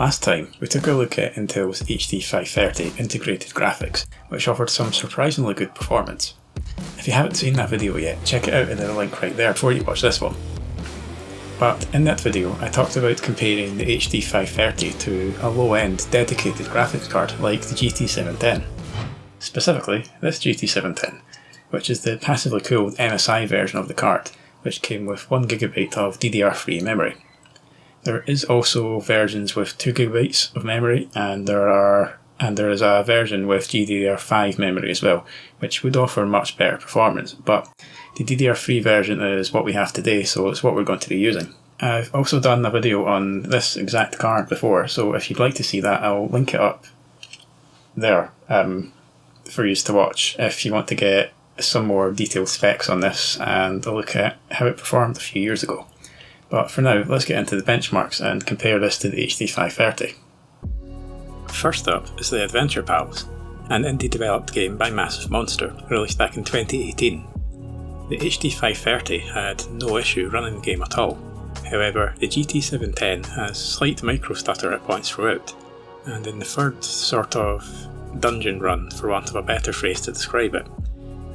Last time, we took a look at Intel's HD 530 integrated graphics, which offered some surprisingly good performance. If you haven't seen that video yet, check it out in the link right there before you watch this one. But in that video, I talked about comparing the HD 530 to a low-end dedicated graphics card like the GT 710. Specifically, this GT 710, which is the passively cooled MSI version of the card, which came with 1GB of DDR3 memory. There is also versions with 2GB of memory, and there is a version with GDDR5 memory as well, which would offer much better performance, but the DDR3 version is what we have today, so it's what we're going to be using. I've also done a video on this exact card before, so if you'd like to see that, I'll link it up there for you to watch if you want to get some more detailed specs on this and a look at how it performed a few years ago. But for now, let's get into the benchmarks and compare this to the HD 530. First up is the Adventure Pals, an indie-developed game by Massive Monster, released back in 2018. The HD 530 had no issue running the game at all. However, the GT 710 has slight micro-stutter at points throughout, and in the third sort of dungeon run, for want of a better phrase to describe it,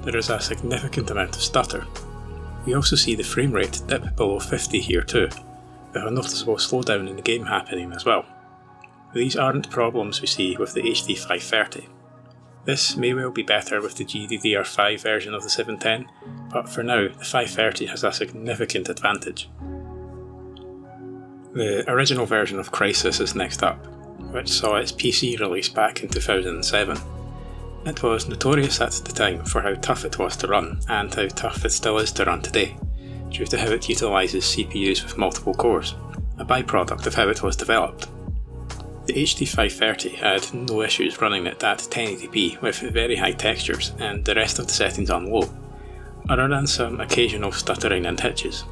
there is a significant amount of stutter. We also see the frame rate dip below 50 here too, with a noticeable slowdown in the game happening as well. These aren't problems we see with the HD 530. This may well be better with the GDDR5 version of the 710, but for now the 530 has a significant advantage. The original version of Crysis is next up, which saw its PC release back in 2007. It was notorious at the time for how tough it was to run, and how tough it still is to run today, due to how it utilises CPUs with multiple cores, a byproduct of how it was developed. The HD 530 had no issues running it at 1080p with very high textures and the rest of the settings on low, other than some occasional stuttering and hitches.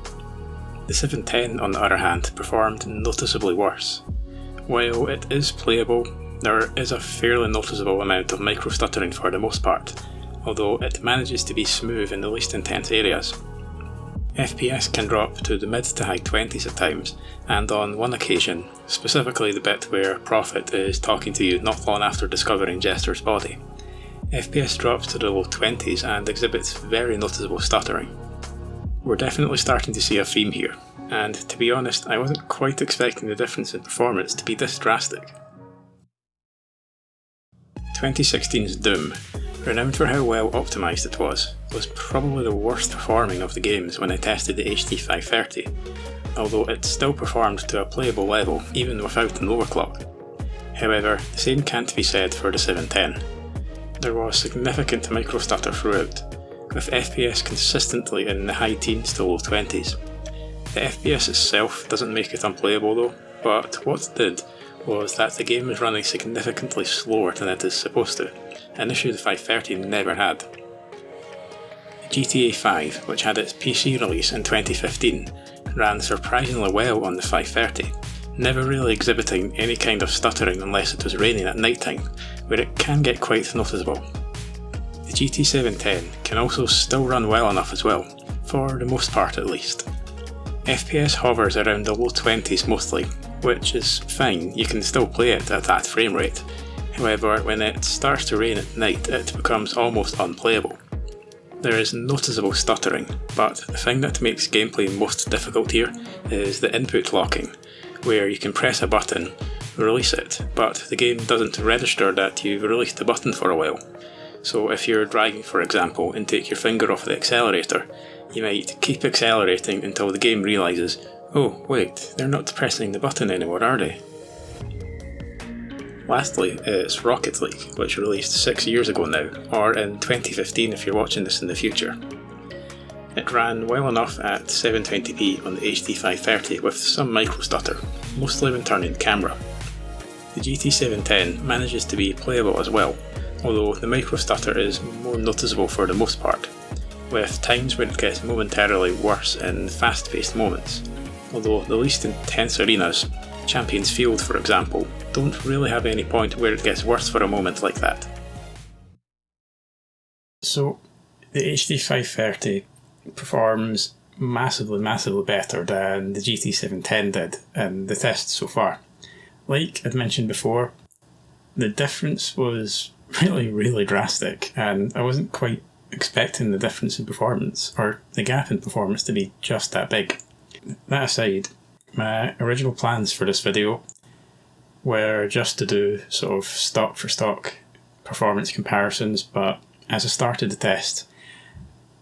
The 710 on the other hand performed noticeably worse. While it is playable, there is a fairly noticeable amount of micro-stuttering for the most part, although it manages to be smooth in the least intense areas. FPS can drop to the mid to high 20s at times, and on one occasion, specifically the bit where Prophet is talking to you not long after discovering Jester's body, FPS drops to the low 20s and exhibits very noticeable stuttering. We're definitely starting to see a theme here, and to be honest, I wasn't quite expecting the difference in performance to be this drastic. 2016's Doom, renowned for how well optimised it was probably the worst performing of the games when I tested the HD 530, although it still performed to a playable level even without an overclock. However, the same can't be said for the 710. There was significant micro-stutter throughout, with FPS consistently in the high teens to low 20s. The FPS itself doesn't make it unplayable though, but what did was that the game was running significantly slower than it is supposed to, an issue the 530 never had. GTA 5, which had its PC release in 2015, ran surprisingly well on the 530, never really exhibiting any kind of stuttering unless it was raining at night time, where it can get quite noticeable. The GT 710 can also still run well enough as well, for the most part at least. FPS hovers around the low 20s mostly, which is fine, you can still play it at that frame rate. However, when it starts to rain at night, it becomes almost unplayable. There is noticeable stuttering, but the thing that makes gameplay most difficult here is the input locking, where you can press a button, release it, but the game doesn't register that you've released the button for a while. So if you're driving, for example, and take your finger off the accelerator, you might keep accelerating until the game realises, oh wait, they're not pressing the button anymore, are they? Lastly is Rocket League, which released 6 years ago now, or in 2015 if you're watching this in the future. It ran well enough at 720p on the HD 530 with some micro-stutter, mostly when turning the camera. The GT 710 manages to be playable as well, although the micro-stutter is more noticeable for the most part, with times where it gets momentarily worse in fast-paced moments, although the least intense arenas, Champions Field for example, don't really have any point where it gets worse for a moment like that. So, the HD 530 performs massively better than the GT 710 did in the tests so far. Like I'd mentioned before, the difference was really drastic, and I wasn't quite expecting the difference in performance, or the gap in performance, to be just that big. That aside, my original plans for this video were just to do sort of stock for stock performance comparisons, but as I started the test,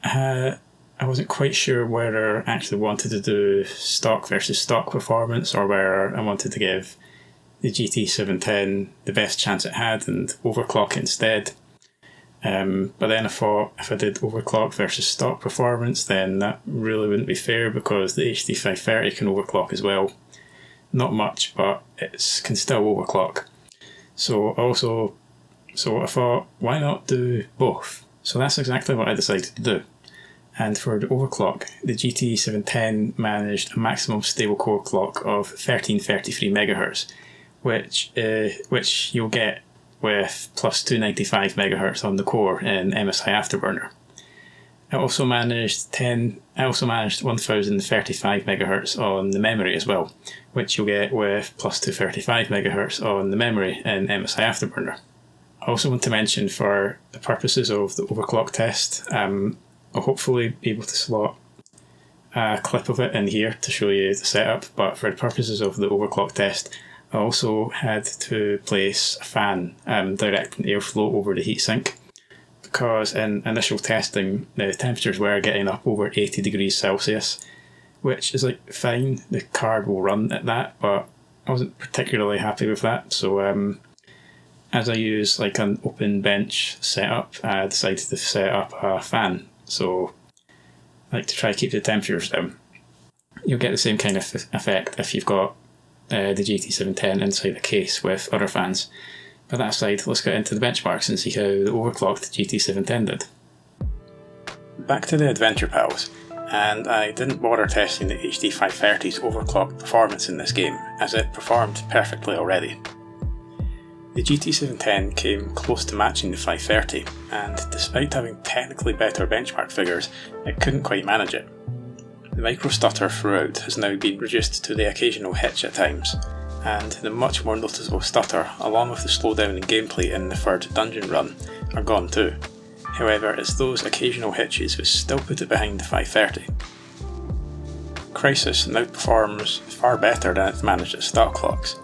I wasn't quite sure whether I actually wanted to do stock versus stock performance, or whether I wanted to give the GT710 the best chance it had and overclock it instead. But then I thought if I did overclock versus stock performance, then that really wouldn't be fair, because the HD530 can overclock as well. Not much, but it can still overclock. So I thought, why not do both? So that's exactly what I decided to do. And for the overclock, the GT710 managed a maximum stable core clock of 1333 MHz, which you'll get with plus 295 MHz on the core in MSI Afterburner. It also managed 1035 MHz on the memory as well, which you'll get with plus 235 MHz on the memory in MSI Afterburner. I also want to mention, for the purposes of the overclock test, I'll hopefully be able to slot a clip of it in here to show you the setup, but for the purposes of the overclock test, I also had to place a fan directing airflow over the heatsink, because in initial testing the temperatures were getting up over 80 degrees Celsius, which is like fine, the card will run at that, but I wasn't particularly happy with that. So as I use like an open bench setup, I decided to set up a fan. So I like to try to keep the temperatures down. You'll get the same kind of effect if you've got the GT710 inside the case with other fans. But that aside, let's get into the benchmarks and see how the overclocked GT710 did. Back to the Adventure Pals, and I didn't bother testing the HD530's overclocked performance in this game, as it performed perfectly already. The GT710 came close to matching the 530, and despite having technically better benchmark figures, it couldn't quite manage it. The micro stutter throughout has now been reduced to the occasional hitch at times, and the much more noticeable stutter, along with the slowdown in gameplay in the third dungeon run, are gone too. However, it's those occasional hitches which still put it behind the 530. Crysis now performs far better than it managed at stock clocks,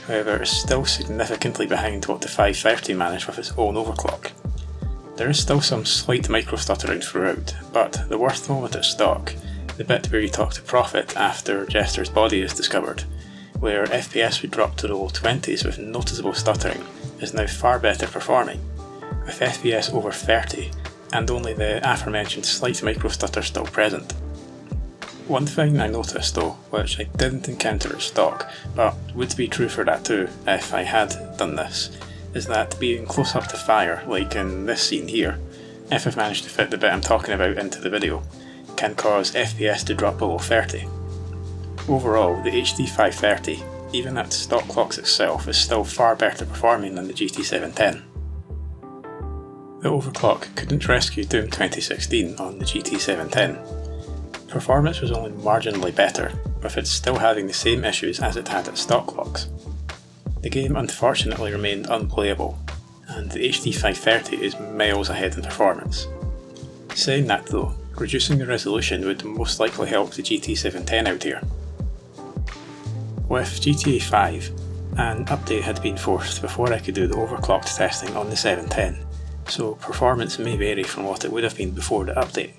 however it's still significantly behind what the 530 managed with its own overclock. There is still some slight micro stuttering throughout, but the worst moment at stock, the bit where you talk to Prophet after Jester's body is discovered, where FPS would drop to the low 20s with noticeable stuttering, is now far better performing, with FPS over 30 and only the aforementioned slight micro stutter still present. One thing I noticed though, which I didn't encounter at stock, but would be true for that too if I had done this, is that being close up to fire, like in this scene here, if I've managed to fit the bit I'm talking about into the video, can cause FPS to drop below 30. Overall, the HD530, even at stock clocks itself, is still far better performing than the GT710. The overclock couldn't rescue Doom 2016 on the GT710. Performance was only marginally better, with it still having the same issues as it had at stock clocks. The game unfortunately remained unplayable, and the HD530 is miles ahead in performance. Saying that though, reducing the resolution would most likely help the GT710 out here. With GTA 5, an update had been forced before I could do the overclocked testing on the 710, so performance may vary from what it would have been before the update,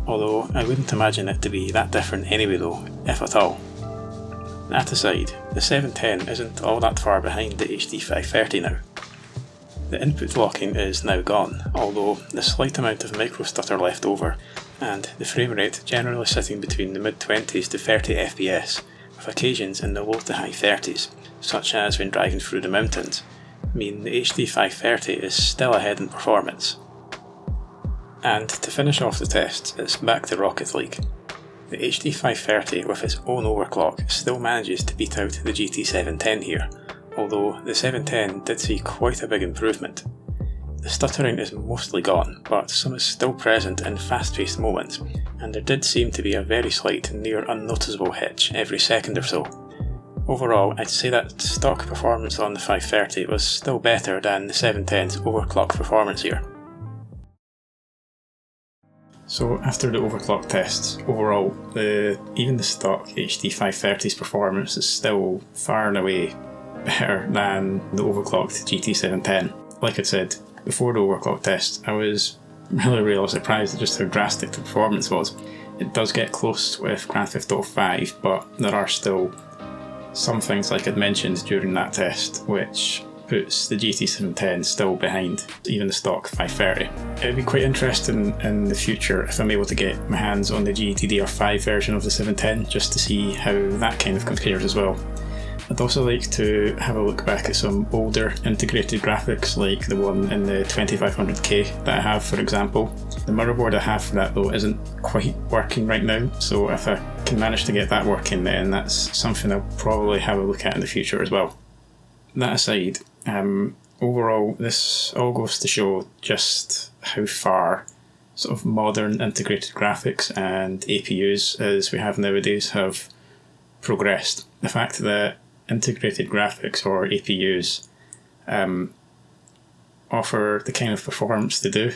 although I wouldn't imagine it to be that different anyway though, if at all. That aside, the 710 isn't all that far behind the HD530 now. The input locking is now gone, although the slight amount of micro stutter left over, and the frame rate generally sitting between the mid-20s to 30 FPS, with occasions in the low to high 30s, such as when driving through the mountains, mean the HD530 is still ahead in performance. And to finish off the tests, it's back to Rocket League. The HD530 with its own overclock still manages to beat out the GT710 here, although the 710 did see quite a big improvement. The stuttering is mostly gone, but some is still present in fast-paced moments, and there did seem to be a very slight, near unnoticeable hitch every second or so, Overall, I'd say that stock performance on the 530 was still better than the 710's overclock performance here. So after the overclock tests, overall, even the stock HD 530's performance is still far and away better than the overclocked GT 710. Like I said, before the overclock test, I was really surprised at just how drastic the performance was. It does get close with Grand Theft Auto 5, but there are still some things, like I'd mentioned during that test, which puts the GT710 still behind even the stock 530. It'd be quite interesting in the future if I'm able to get my hands on the GTDR5 version of the 710 just to see how that kind of compares as well. I'd also like to have a look back at some older integrated graphics like the one in the 2500K that I have, for example. The motherboard I have for that though isn't quite working right now, so if I can manage to get that working then that's something I'll probably have a look at in the future as well. That aside, overall this all goes to show just how far sort of modern integrated graphics and APUs as we have nowadays have progressed. The fact that integrated graphics or APUs offer the kind of performance they do,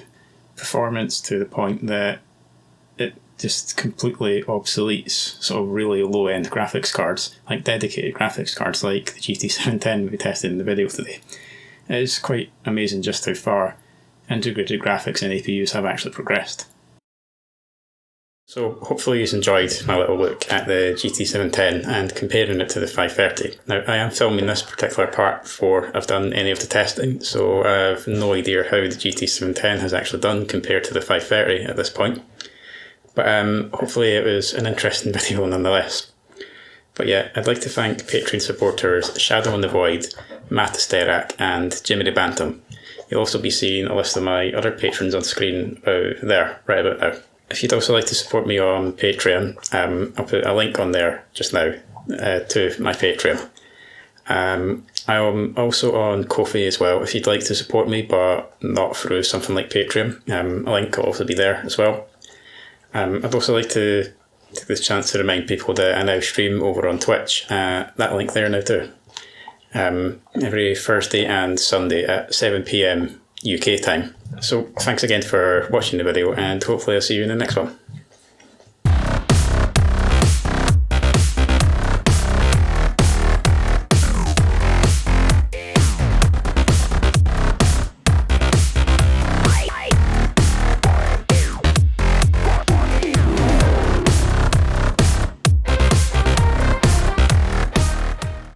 performance to the point that it just completely obsoletes sort of really low-end graphics cards, like dedicated graphics cards like the GT710 we tested in the video today. It is quite amazing just how far integrated graphics and APUs have actually progressed. So hopefully you've enjoyed my little look at the GT710 and comparing it to the 530. Now I am filming this particular part before I've done any of the testing, so I have no idea how the GT710 has actually done compared to the 530 at this point. But hopefully it was an interesting video nonetheless. But yeah, I'd like to thank Patreon supporters Shadow in the Void, Matt Sterak and Jimmy the Bantam. You'll also be seeing a list of my other patrons on screen right about now. If you'd also like to support me on Patreon, I'll put a link on there just now to my Patreon. I'm also on Ko-fi as well if you'd like to support me, but not through something like Patreon. A link will also be there as well. I'd also like to take this chance to remind people that I now stream over on Twitch. That link there now too. Every Thursday and Sunday at 7 PM UK time. So thanks again for watching the video and hopefully I'll see you in the next one.